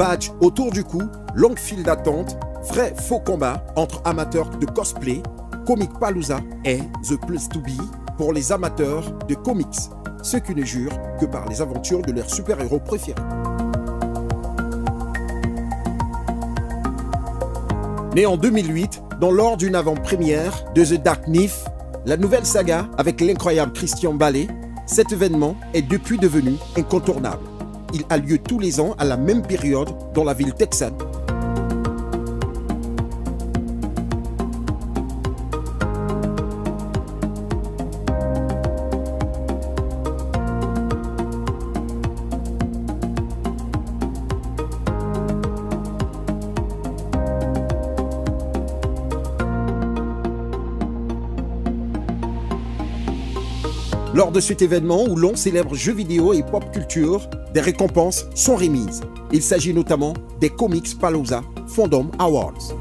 Badge autour du cou, longue file d'attente, vrai faux combat entre amateurs de cosplay, Comic Palooza est the place to be pour les amateurs de comics, ceux qui ne jurent que par les aventures de leurs super-héros préférés. Né en 2008, lors d'une avant-première de The Dark Knight, la nouvelle saga avec l'incroyable Christian Bale, cet événement est depuis devenu incontournable. Il a lieu tous les ans à la même période dans la ville texane. Lors de cet événement où l'on célèbre jeux vidéo et pop culture, des récompenses sont remises. Il s'agit notamment des Comics Palooza Fandom Awards.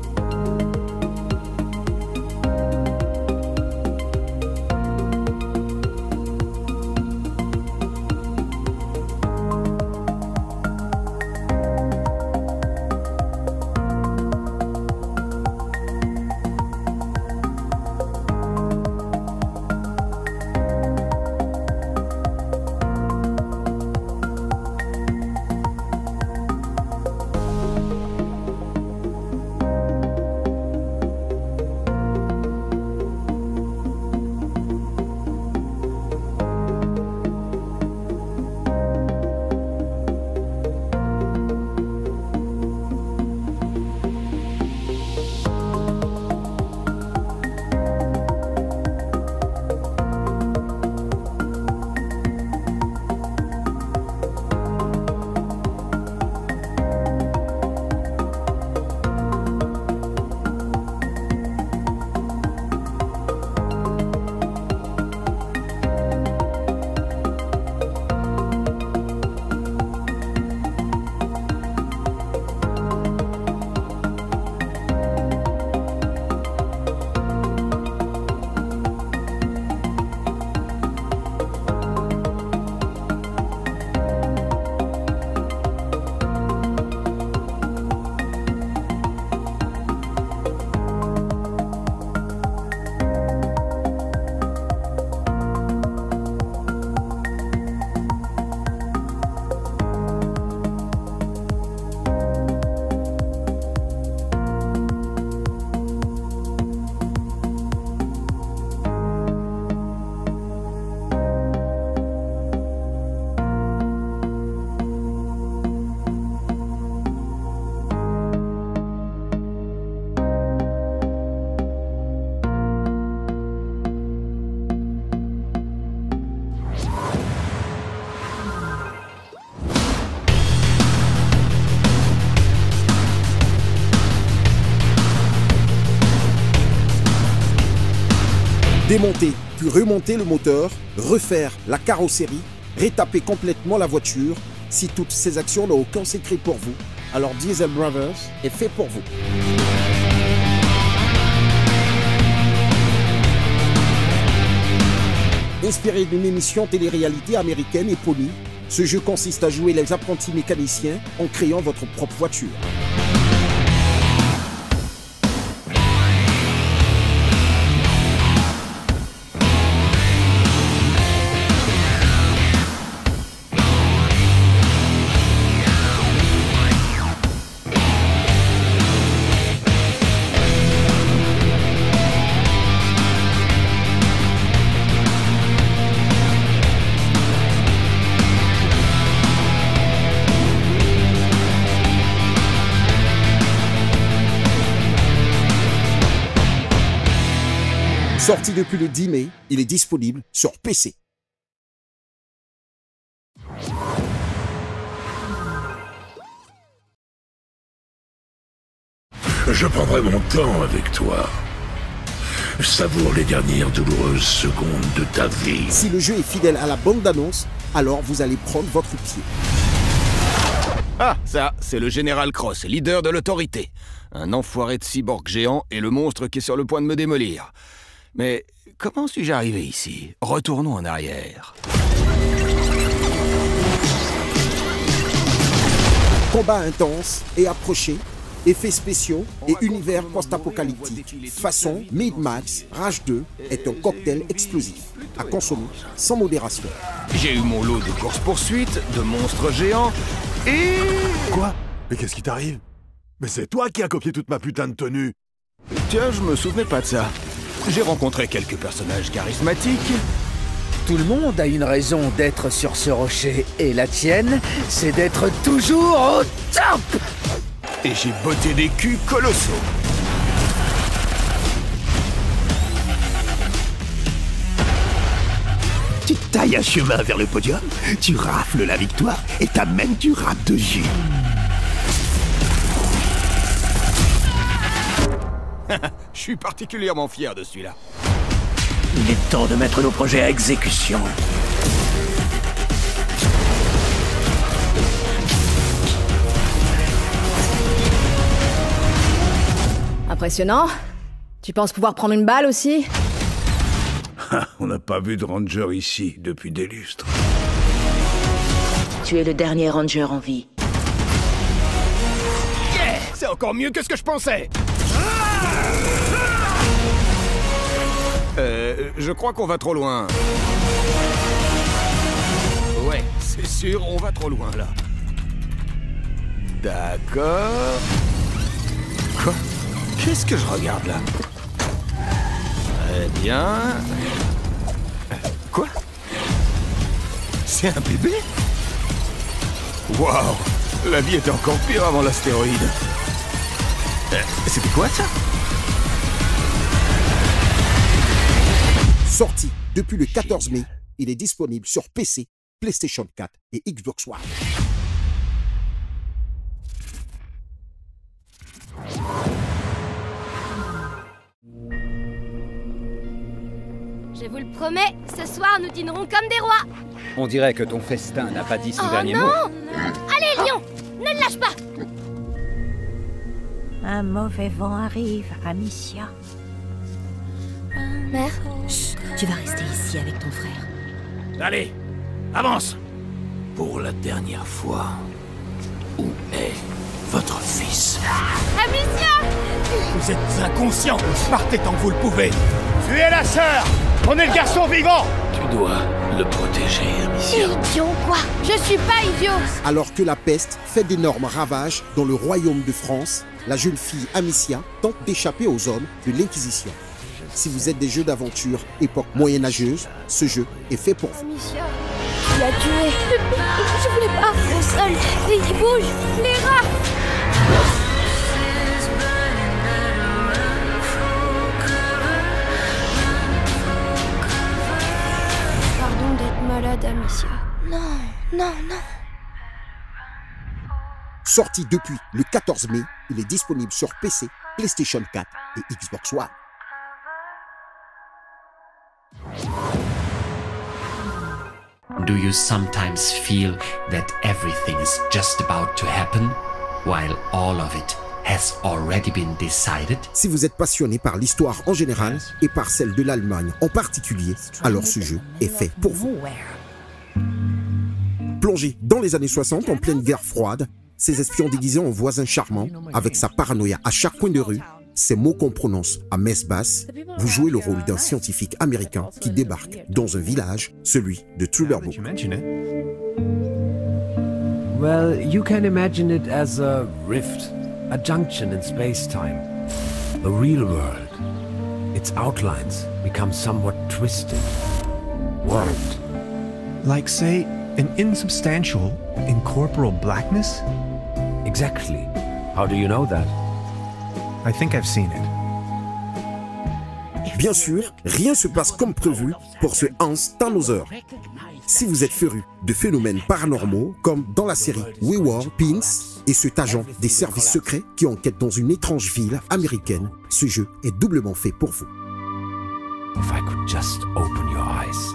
Démonter, puis remonter le moteur, refaire la carrosserie, rétaper complètement la voiture. Si toutes ces actions n'ont aucun secret pour vous, alors Diesel Brothers est fait pour vous. Inspiré d'une émission télé-réalité américaine éponyme, ce jeu consiste à jouer les apprentis mécaniciens en créant votre propre voiture. Sorti depuis le 10 mai, il est disponible sur PC. Je prendrai mon temps avec toi. Savoure les dernières douloureuses secondes de ta vie. Si le jeu est fidèle à la bande-annonce, alors vous allez prendre votre pied. Ah, ça, c'est le Général Cross, leader de l'autorité. Un enfoiré de cyborg géant et le monstre qui est sur le point de me démolir. Mais comment suis-je arrivé ici? Retournons en arrière. Combats intenses et approchés, effets spéciaux et univers post-apocalyptique. Façon Mad Max, Rage 2 est un cocktail explosif à consommer sans modération. J'ai eu mon lot de courses-poursuites, de monstres géants et... Quoi? Mais qu'est-ce qui t'arrive? Mais c'est toi qui as copié toute ma putain de tenue! Tiens, je me souvenais pas de ça. J'ai rencontré quelques personnages charismatiques. Tout le monde a une raison d'être sur ce rocher, et la tienne, c'est d'être toujours au top! Et j'ai botté des culs colossaux. Tu tailles un chemin vers le podium, tu rafles la victoire et t'amènes du rap de jus. Je suis particulièrement fier de celui-là. Il est temps de mettre nos projets à exécution. Impressionnant. Tu penses pouvoir prendre une balle aussi? On n'a pas vu de ranger ici depuis des lustres. Tu es le dernier ranger en vie. Yeah! C'est encore mieux que ce que je pensais. Je crois qu'on va trop loin. Ouais, c'est sûr, on va trop loin là. D'accord. Quoi? Qu'est-ce que je regarde là? Très bien. Quoi? C'est un bébé? Waouh! La vie était encore pire avant l'astéroïde. C'était quoi ça? Sorti depuis le 14 mai, il est disponible sur PC, PlayStation 4 et Xbox One. Je vous le promets, ce soir nous dînerons comme des rois. On dirait que ton festin n'a pas dit son Oh dernier mot. non! Allez, lion, ne le lâche pas! Un mauvais vent arrive, Amicia. Mère, Chut, tu vas rester ici avec ton frère. Allez, avance! Pour la dernière fois, où est votre fils? Amicia! Vous êtes inconscient! Partez tant que vous le pouvez! Tuez la sœur! Prenez le garçon vivant! Tu dois le protéger, Amicia. Idiot quoi? Je suis pas idiot! Alors que la peste fait d'énormes ravages dans le royaume de France, la jeune fille Amicia tente d'échapper aux hommes de l'Inquisition. Si vous êtes des jeux d'aventure époque moyenâgeuse, ce jeu est fait pour vous. Amicia, tu l'as tué. Je voulais pas. Au sol, il bouge, les rats. Pardon d'être malade, Amicia. Non, non, non. Sorti depuis le 14 mai, il est disponible sur PC, PlayStation 4 et Xbox One. Do you sometimes feel that everything is just about to happen, while all of it has already been decided? Si vous êtes passionné par l'histoire en général et par celle de l'Allemagne en particulier, alors ce jeu est fait pour vous. Plongé dans les années 60 en pleine guerre froide, ces espions déguisés en voisins charmants, avec sa paranoïa à chaque coin de rue, ces mots qu'on prononce à messe basse, vous jouez le rôle d'un scientifique américain qui débarque dans un village, celui de Thriller Book. Well, you can imagine it as a rift, a junction in space-time. The real world, its outlines become somewhat twisted, warped. Like, say, an insubstantial, incorporeal blackness? Exactly. How do you know that? I think I've seen it. Bien sûr, rien se passe comme prévu pour ce Hans Tannhäuser. Si vous êtes féru de phénomènes paranormaux, comme dans la série Wayward Pines et cet agent des services secrets qui enquête dans une étrange ville américaine, ce jeu est doublement fait pour vous. If I could just open your eyes.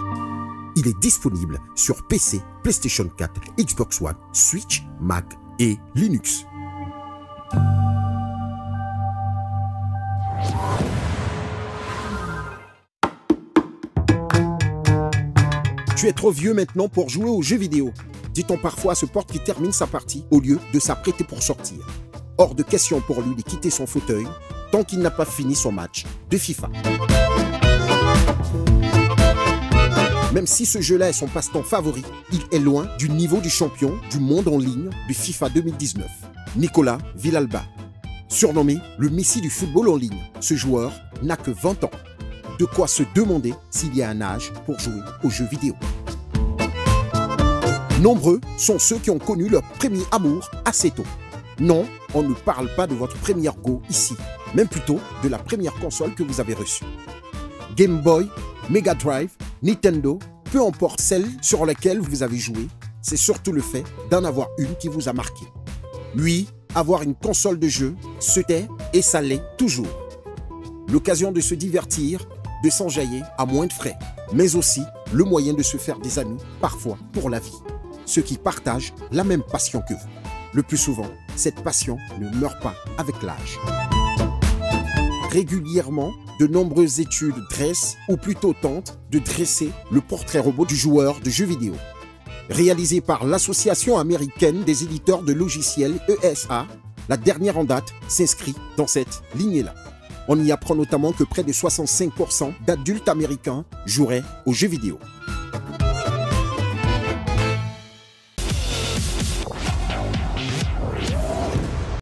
Il est disponible sur PC, PlayStation 4, Xbox One, Switch, Mac et Linux. Tu es trop vieux maintenant pour jouer aux jeux vidéo. dit-on parfois à ce porte qui termine sa partie au lieu de s'apprêter pour sortir. Hors de question pour lui de quitter son fauteuil tant qu'il n'a pas fini son match de FIFA. Même si ce jeu-là est son passe-temps favori, il est loin du niveau du champion du monde en ligne du FIFA 2019, Nicolas Villalba. Surnommé le Messi du football en ligne, ce joueur n'a que 20 ans. De quoi se demander s'il y a un âge pour jouer aux jeux vidéo. Nombreux sont ceux qui ont connu leur premier amour assez tôt. Non, on ne parle pas de votre première Go ici, mais plutôt de la première console que vous avez reçue. Game Boy, Mega Drive, Nintendo, peu importe celle sur laquelle vous avez joué, c'est surtout le fait d'en avoir une qui vous a marqué. Oui, avoir une console de jeu, c'était et ça l'est toujours. L'occasion de se divertir, de s'enjailler à moins de frais, mais aussi le moyen de se faire des amis, parfois pour la vie. Ceux qui partagent la même passion que vous. Le plus souvent, cette passion ne meurt pas avec l'âge. Régulièrement, de nombreuses études dressent, ou plutôt tentent, de dresser le portrait robot du joueur de jeux vidéo. Réalisé par l'Association américaine des éditeurs de logiciels ESA, la dernière en date s'inscrit dans cette lignée-là. On y apprend notamment que près de 65% d'adultes américains joueraient aux jeux vidéo.